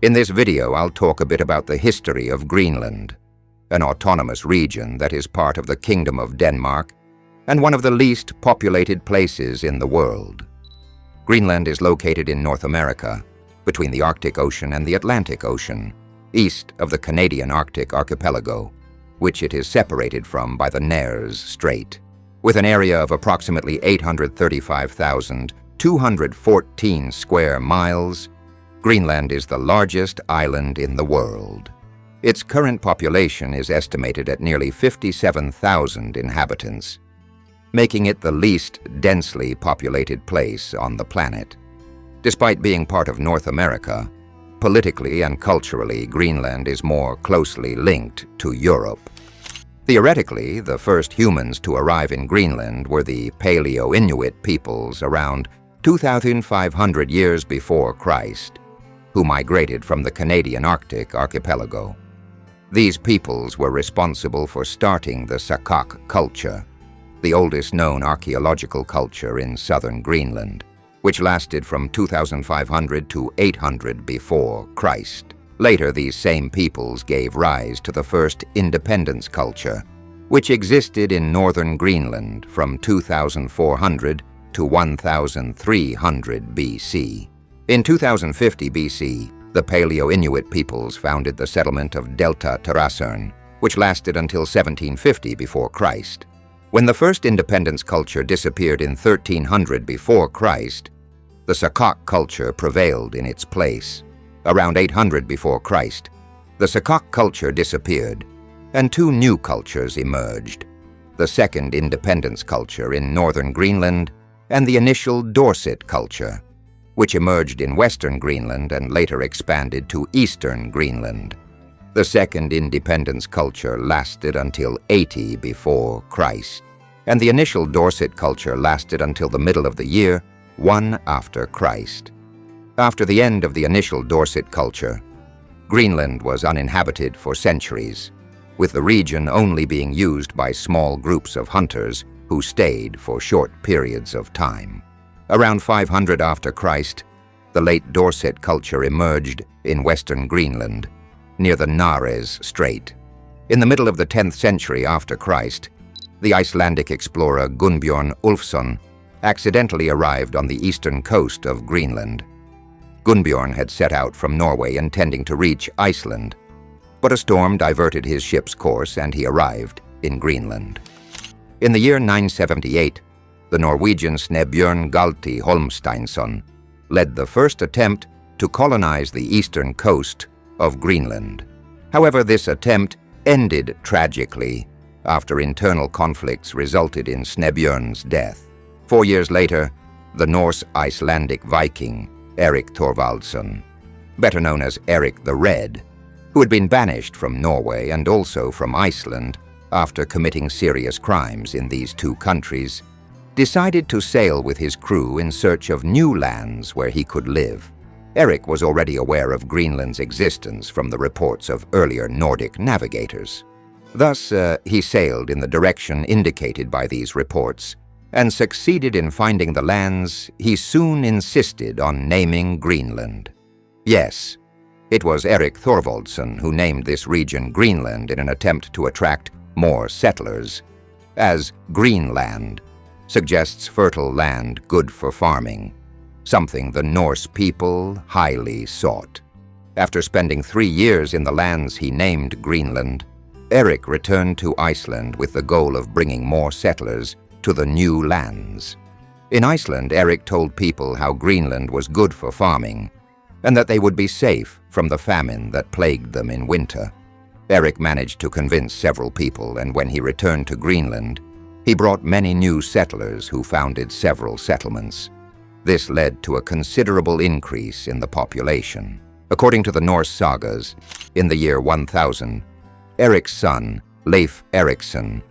In this video, I'll talk a bit about the history of Greenland, an autonomous region that is part of the Kingdom of Denmark and one of the least populated places in the world. Greenland is located in North America, between the Arctic Ocean and the Atlantic Ocean, east of the Canadian Arctic archipelago, which it is separated from by the Nares Strait. With an area of approximately 835,214 square miles, Greenland is the largest island in the world. Its current population is estimated at nearly 57,000 inhabitants, making it the least densely populated place on the planet. Despite being part of North America, politically and culturally, Greenland is more closely linked to Europe. Theoretically, the first humans to arrive in Greenland were the Paleo-Inuit peoples around 2,500 years before Christ, who migrated from the Canadian Arctic archipelago. These peoples were responsible for starting the Sakak culture, the oldest known archaeological culture in southern Greenland, which lasted from 2,500 to 800 before Christ. Later, these same peoples gave rise to the first independence culture, which existed in northern Greenland from 2,400 to 1,300 BC. In 2050 BC, the Paleo-Inuit peoples founded the settlement of Delta Terrasern, which lasted until 1750 before Christ. When the first independence culture disappeared in 1300 before Christ, the Sakak culture prevailed in its place. Around 800 before Christ, the Sakak culture disappeared, and two new cultures emerged: the second independence culture in northern Greenland and the initial Dorset culture, which emerged in western Greenland and later expanded to eastern Greenland. The second independence culture lasted until 80 before Christ, and the initial Dorset culture lasted until the middle of the year 1 after Christ. After the end of the initial Dorset culture, Greenland was uninhabited for centuries, with the region only being used by small groups of hunters who stayed for short periods of time. Around 500 after Christ, the late Dorset culture emerged in western Greenland, near the Nares Strait. In the middle of the 10th century after Christ, the Icelandic explorer Gunnbjorn Ulfsson accidentally arrived on the eastern coast of Greenland. Gunnbjorn had set out from Norway intending to reach Iceland, but a storm diverted his ship's course and he arrived in Greenland. In the year 978, the Norwegian Snebjørn Galti Holmsteinsson led the first attempt to colonize the eastern coast of Greenland. However, this attempt ended tragically after internal conflicts resulted in Snebjørn's death. 4 years later, the Norse-Icelandic Viking Erik Thorvaldsson, better known as Erik the Red, who had been banished from Norway and also from Iceland after committing serious crimes in these two countries, decided to sail with his crew in search of new lands where he could live. Erik was already aware of Greenland's existence from the reports of earlier Nordic navigators. Thus, he sailed in the direction indicated by these reports and succeeded in finding the lands he soon insisted on naming Greenland. Yes, it was Erik Thorvaldsson who named this region Greenland in an attempt to attract more settlers, as Greenland suggests fertile land good for farming, something the Norse people highly sought. After spending 3 years in the lands he named Greenland, Erik returned to Iceland with the goal of bringing more settlers to the new lands. In Iceland, Erik told people how Greenland was good for farming and that they would be safe from the famine that plagued them in winter. Erik managed to convince several people, and when he returned to Greenland, he brought many new settlers who founded several settlements. This led to a considerable increase in the population. According to the Norse sagas, in the year 1000, Erik's son, Leif Erikson,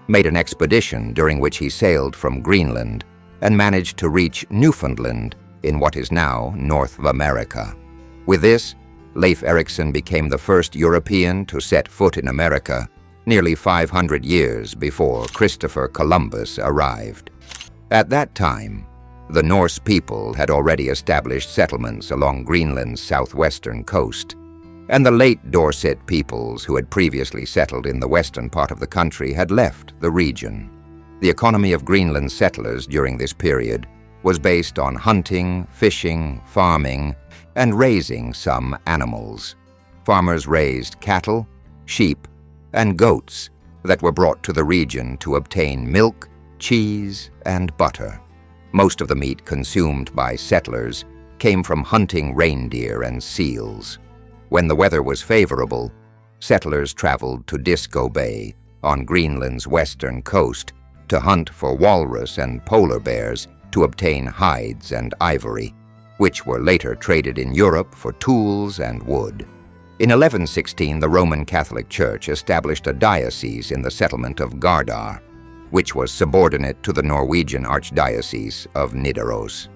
made an expedition during which he sailed from Greenland and managed to reach Newfoundland in what is now North America. With this, Leif Erikson became the first European to set foot in America nearly 500 years before Christopher Columbus arrived. At that time, The Norse people had already established settlements along Greenland's southwestern coast, and the late Dorset peoples who had previously settled in the western part of the country had left the region. The economy of Greenland settlers during this period was based on hunting, fishing, farming, and raising some animals. Farmers raised cattle, sheep, and goats that were brought to the region to obtain milk, cheese, and butter. Most of the meat consumed by settlers came from hunting reindeer and seals. When the weather was favorable, settlers traveled to Disco Bay on Greenland's western coast to hunt for walrus and polar bears to obtain hides and ivory, which were later traded in Europe for tools and wood. In 1116, the Roman Catholic Church established a diocese in the settlement of Gardar, which was subordinate to the Norwegian Archdiocese of Nidaros.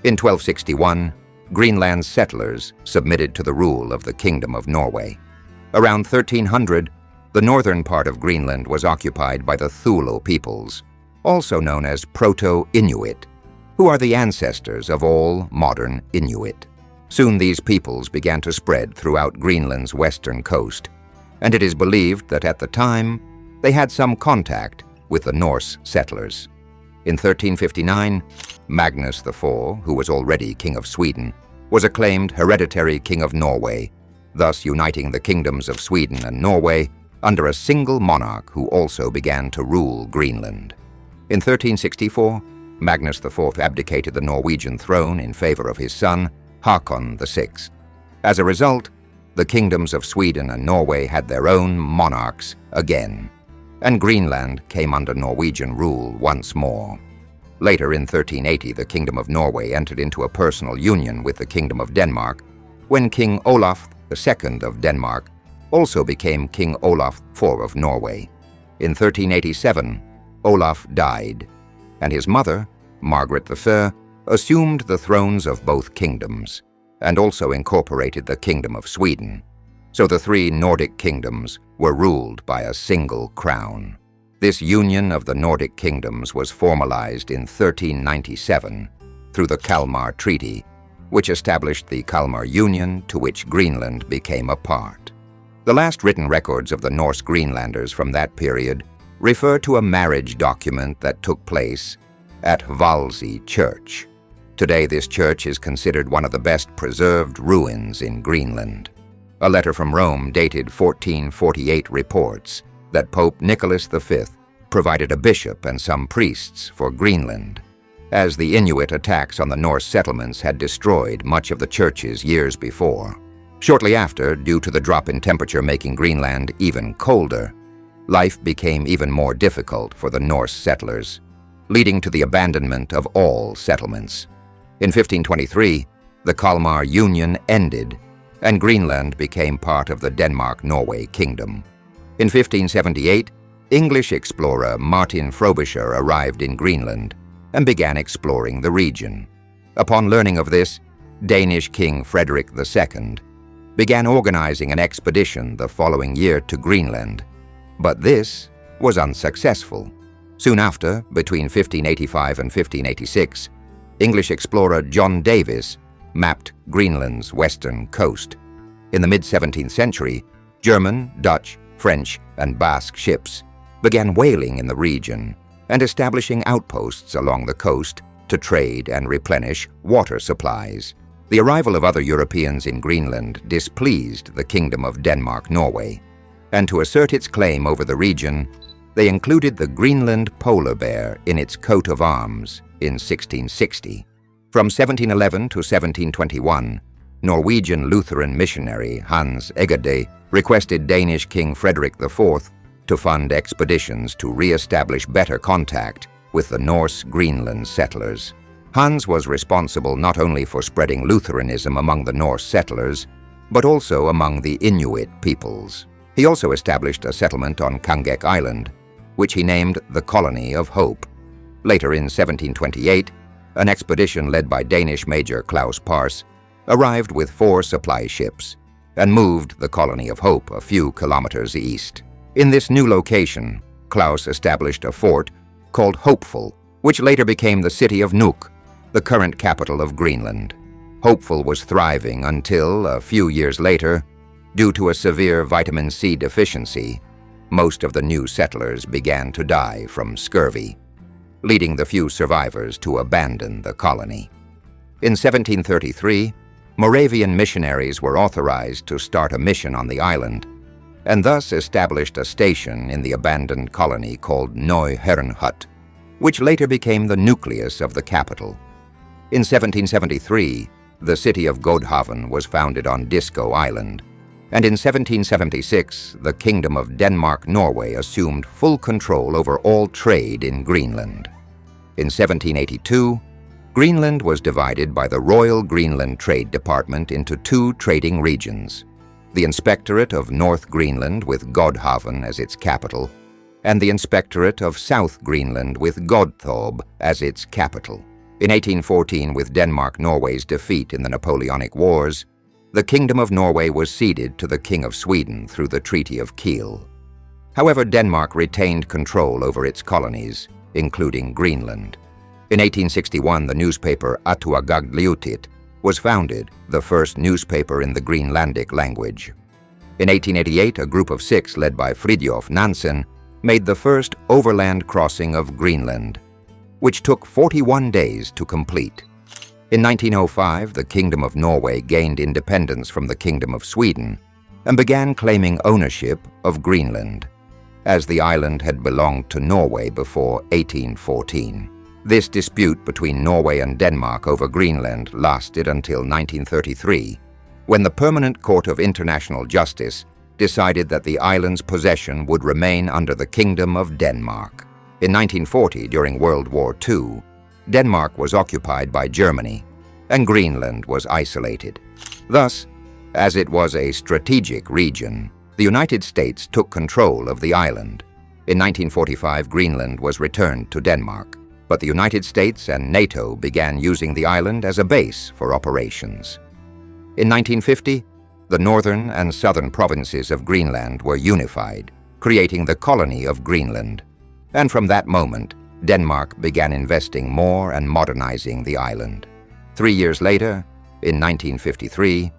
In 1261, Greenland settlers submitted to the rule of the Kingdom of Norway. Around 1300, the northern part of Greenland was occupied by the Thule peoples, also known as Proto-Inuit, who are the ancestors of all modern Inuit. Soon these peoples began to spread throughout Greenland's western coast, and it is believed that at the time they had some contact with the Norse settlers. In 1359, Magnus IV, who was already King of Sweden, was acclaimed hereditary King of Norway, thus uniting the kingdoms of Sweden and Norway under a single monarch who also began to rule Greenland. In 1364, Magnus IV abdicated the Norwegian throne in favor of his son, Håkon VI. As a result, the kingdoms of Sweden and Norway had their own monarchs again, and Greenland came under Norwegian rule once more. Later, in 1380, the Kingdom of Norway entered into a personal union with the Kingdom of Denmark, when King Olaf II of Denmark also became King Olaf IV of Norway. In 1387, Olaf died, and his mother, Margaret the Fair, assumed the thrones of both kingdoms, and also incorporated the Kingdom of Sweden. So the three Nordic kingdoms were ruled by a single crown. This union of the Nordic kingdoms was formalized in 1397 through the Kalmar Treaty, which established the Kalmar Union, to which Greenland became a part. The last written records of the Norse Greenlanders from that period refer to a marriage document that took place at Valsey Church. Today, this church is considered one of the best preserved ruins in Greenland. A letter from Rome dated 1448 reports that Pope Nicholas V provided a bishop and some priests for Greenland, as the Inuit attacks on the Norse settlements had destroyed much of the churches years before. Shortly after, due to the drop in temperature making Greenland even colder, life became even more difficult for the Norse settlers, leading to the abandonment of all settlements. In 1523, the Kalmar Union ended, and Greenland became part of the Denmark-Norway Kingdom. In 1578, English explorer Martin Frobisher arrived in Greenland and began exploring the region. Upon learning of this, Danish King Frederick II began organizing an expedition the following year to Greenland, but this was unsuccessful. Soon after, between 1585 and 1586, English explorer John Davis mapped Greenland's western coast. In the mid-17th century, German, Dutch, French, and Basque ships began whaling in the region and establishing outposts along the coast to trade and replenish water supplies. The arrival of other Europeans in Greenland displeased the Kingdom of Denmark-Norway, and to assert its claim over the region, they included the Greenland polar bear in its coat of arms in 1660. From 1711 to 1721, Norwegian Lutheran missionary Hans Egede requested Danish King Frederick IV to fund expeditions to re-establish better contact with the Norse Greenland settlers. Hans was responsible not only for spreading Lutheranism among the Norse settlers, but also among the Inuit peoples. He also established a settlement on Kangek Island, which he named the Colony of Hope. Later in 1728, an expedition led by Danish Major Claus Pars arrived with 4 supply ships and moved the Colony of Hope a few kilometers east. In this new location, Claus established a fort called Hopeful, which later became the city of Nuuk, the current capital of Greenland. Hopeful was thriving until, a few years later, due to a severe vitamin C deficiency, most of the new settlers began to die from scurvy, leading the few survivors to abandon the colony. In 1733, Moravian missionaries were authorized to start a mission on the island, and thus established a station in the abandoned colony called Neu-Herrenhut, which later became the nucleus of the capital. In 1773, the city of Godhavn was founded on Disco Island, and in 1776, the Kingdom of Denmark-Norway assumed full control over all trade in Greenland. In 1782, Greenland was divided by the Royal Greenland Trade Department into two trading regions: the Inspectorate of North Greenland with Godhavn as its capital, and the Inspectorate of South Greenland with Godthåb as its capital. In 1814, with Denmark-Norway's defeat in the Napoleonic Wars, the Kingdom of Norway was ceded to the King of Sweden through the Treaty of Kiel. However, Denmark retained control over its colonies, including Greenland. In 1861, the newspaper Atuagagdliutit was founded, the first newspaper in the Greenlandic language. In 1888, a group of 6 led by Fridtjof Nansen made the first overland crossing of Greenland, which took 41 days to complete. In 1905, the Kingdom of Norway gained independence from the Kingdom of Sweden and began claiming ownership of Greenland, as the island had belonged to Norway before 1814. This dispute between Norway and Denmark over Greenland lasted until 1933, when the Permanent Court of International Justice decided that the island's possession would remain under the Kingdom of Denmark. In 1940, during World War II, Denmark was occupied by Germany, and Greenland was isolated. Thus, as it was a strategic region, the United States took control of the island. In 1945, Greenland was returned to Denmark, but the United States and NATO began using the island as a base for operations. In 1950, the northern and southern provinces of Greenland were unified, creating the colony of Greenland. And from that moment, Denmark began investing more and modernizing the island. 3 years later, in 1953,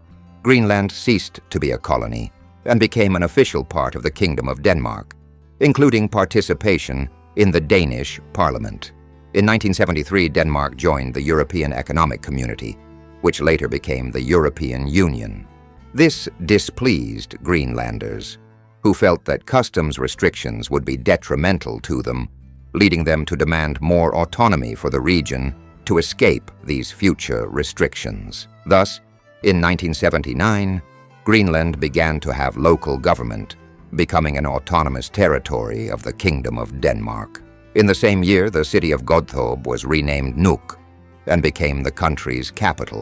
Greenland ceased to be a colony and became an official part of the Kingdom of Denmark, including participation in the Danish Parliament. In 1973, Denmark joined the European Economic Community, which later became the European Union. This displeased Greenlanders, who felt that customs restrictions would be detrimental to them, leading them to demand more autonomy for the region to escape these future restrictions. Thus, in 1979, Greenland began to have local government, becoming an autonomous territory of the Kingdom of Denmark. In the same year, the city of Godthåb was renamed Nuuk and became the country's capital.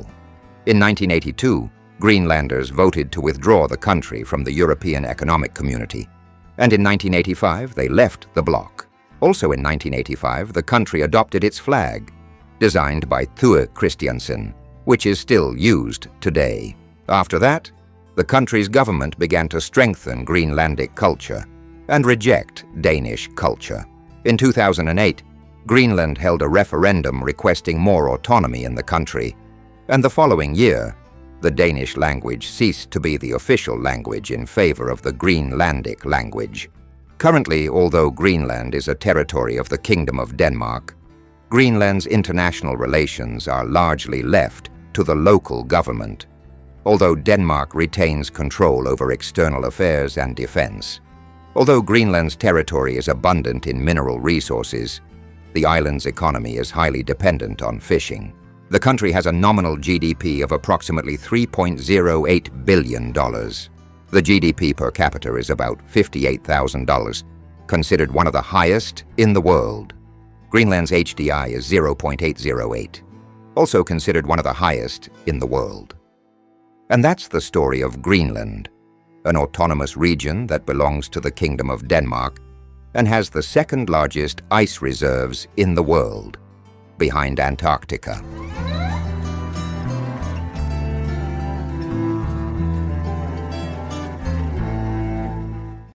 In 1982, Greenlanders voted to withdraw the country from the European Economic Community, and in 1985 they left the bloc. Also in 1985, the country adopted its flag, designed by Thue Christiansen, which is still used today. After that, the country's government began to strengthen Greenlandic culture and reject Danish culture. In 2008, Greenland held a referendum requesting more autonomy in the country, and the following year, the Danish language ceased to be the official language in favor of the Greenlandic language. Currently, although Greenland is a territory of the Kingdom of Denmark, Greenland's international relations are largely left to the local government, although Denmark retains control over external affairs and defense. Although Greenland's territory is abundant in mineral resources, the island's economy is highly dependent on fishing. The country has a nominal GDP of approximately $3.08 billion. The GDP per capita is about $58,000, considered one of the highest in the world. Greenland's HDI is 0.808, also considered one of the highest in the world. And that's the story of Greenland, an autonomous region that belongs to the Kingdom of Denmark and has the second largest ice reserves in the world, behind Antarctica.